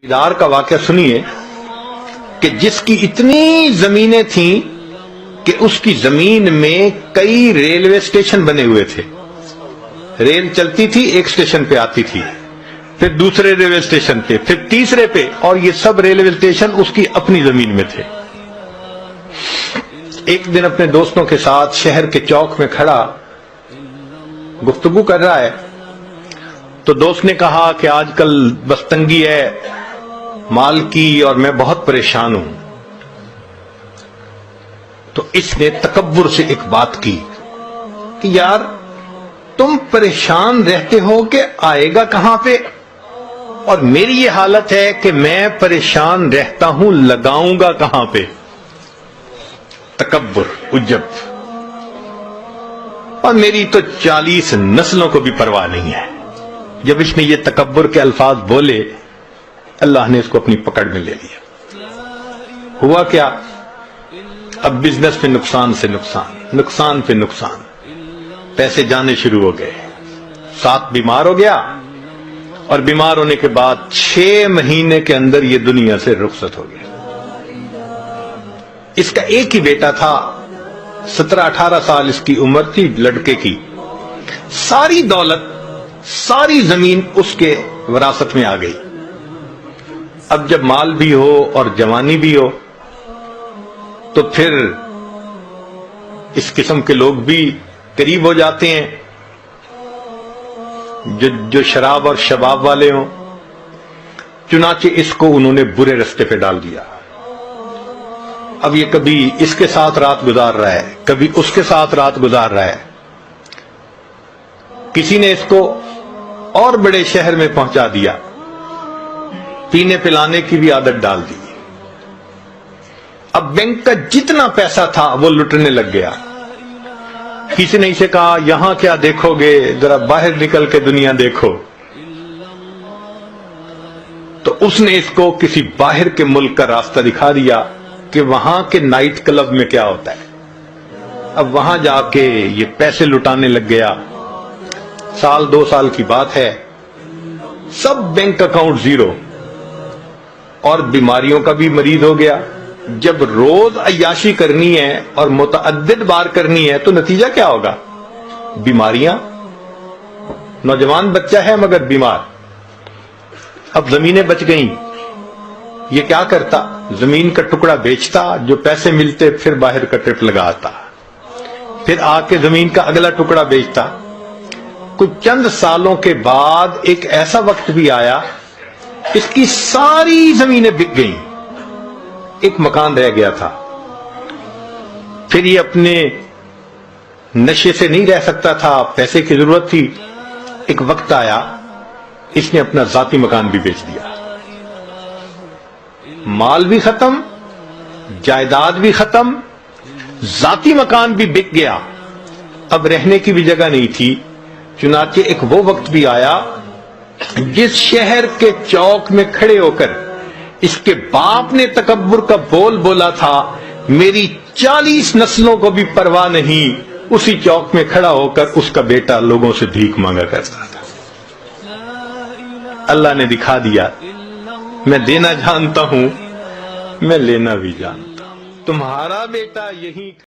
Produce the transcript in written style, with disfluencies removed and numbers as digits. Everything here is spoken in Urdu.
ادار کا واقعہ سنیے کہ جس کی اتنی زمینیں تھیں کہ اس کی زمین میں کئی ریلوے اسٹیشن بنے ہوئے تھے. ریل چلتی تھی، ایک اسٹیشن پہ آتی تھی، پھر دوسرے ریلوے اسٹیشن پہ، پھر تیسرے پہ، اور یہ سب ریلوے اسٹیشن اس کی اپنی زمین میں تھے. ایک دن اپنے دوستوں کے ساتھ شہر کے چوک میں کھڑا گفتگو کر رہا ہے تو دوست نے کہا کہ آج کل بس تنگی ہے مال کی اور میں بہت پریشان ہوں. تو اس نے تکبر سے ایک بات کی کہ یار تم پریشان رہتے ہو کہ آئے گا کہاں پہ، اور میری یہ حالت ہے کہ میں پریشان رہتا ہوں لگاؤں گا کہاں پہ. تکبر، عجب. اور میری تو 40 نسلوں کو بھی پرواہ نہیں ہے. جب اس نے یہ تکبر کے الفاظ بولے اللہ نے اس کو اپنی پکڑ میں لے لیا. ہوا کیا؟ اب بزنس پہ نقصان سے نقصان، نقصان پہ نقصان، پیسے جانے شروع ہو گئے. ساتھ بیمار ہو گیا اور بیمار ہونے کے بعد 6 مہینے کے اندر یہ دنیا سے رخصت ہو گیا. اس کا ایک ہی بیٹا تھا، 17-18 سال اس کی عمر تھی لڑکے کی. ساری دولت، ساری زمین اس کے وراثت میں آ گئی. اب جب مال بھی ہو اور جوانی بھی ہو تو پھر اس قسم کے لوگ بھی قریب ہو جاتے ہیں جو شراب اور شباب والے ہوں. چنانچہ اس کو انہوں نے برے رستے پہ ڈال دیا. اب یہ کبھی اس کے ساتھ رات گزار رہا ہے، کبھی اس کے ساتھ رات گزار رہا ہے. کسی نے اس کو اور بڑے شہر میں پہنچا دیا، پینے پلانے کی بھی عادت ڈال دی. اب بینک کا جتنا پیسہ تھا وہ لٹنے لگ گیا. کسی نے اسے کہا یہاں کیا دیکھو گے، ذرا باہر نکل کے دنیا دیکھو. تو اس نے اس کو کسی باہر کے ملک کا راستہ دکھا دیا کہ وہاں کے نائٹ کلب میں کیا ہوتا ہے. اب وہاں جا کے یہ پیسے لٹانے لگ گیا. 1-2 سال کی بات ہے، سب بینک اکاؤنٹ زیرو، اور بیماریوں کا بھی مریض ہو گیا. جب روز عیاشی کرنی ہے اور متعدد بار کرنی ہے تو نتیجہ کیا ہوگا؟ بیماریاں. نوجوان بچہ ہے مگر بیمار. اب زمینیں بچ گئیں، یہ کیا کرتا؟ زمین کا ٹکڑا بیچتا، جو پیسے ملتے پھر باہر کا ٹرپ لگاتا، پھر آ کے زمین کا اگلا ٹکڑا بیچتا. کچھ چند سالوں کے بعد ایک ایسا وقت بھی آیا اس کی ساری زمینیں بک گئیں، ایک مکان رہ گیا تھا. پھر یہ اپنے نشے سے نہیں رہ سکتا تھا، پیسے کی ضرورت تھی. ایک وقت آیا اس نے اپنا ذاتی مکان بھی بیچ دیا. مال بھی ختم، جائیداد بھی ختم، ذاتی مکان بھی بک گیا. اب رہنے کی بھی جگہ نہیں تھی. چنانچہ ایک وہ وقت بھی آیا جس شہر کے چوک میں کھڑے ہو کر اس کے باپ نے تکبر کا بول بولا تھا، میری 40 نسلوں کو بھی پرواہ نہیں، اسی چوک میں کھڑا ہو کر اس کا بیٹا لوگوں سے بھیک مانگا کرتا تھا. اللہ نے دکھا دیا، میں دینا جانتا ہوں، میں لینا بھی جانتا ہوں. تمہارا بیٹا یہی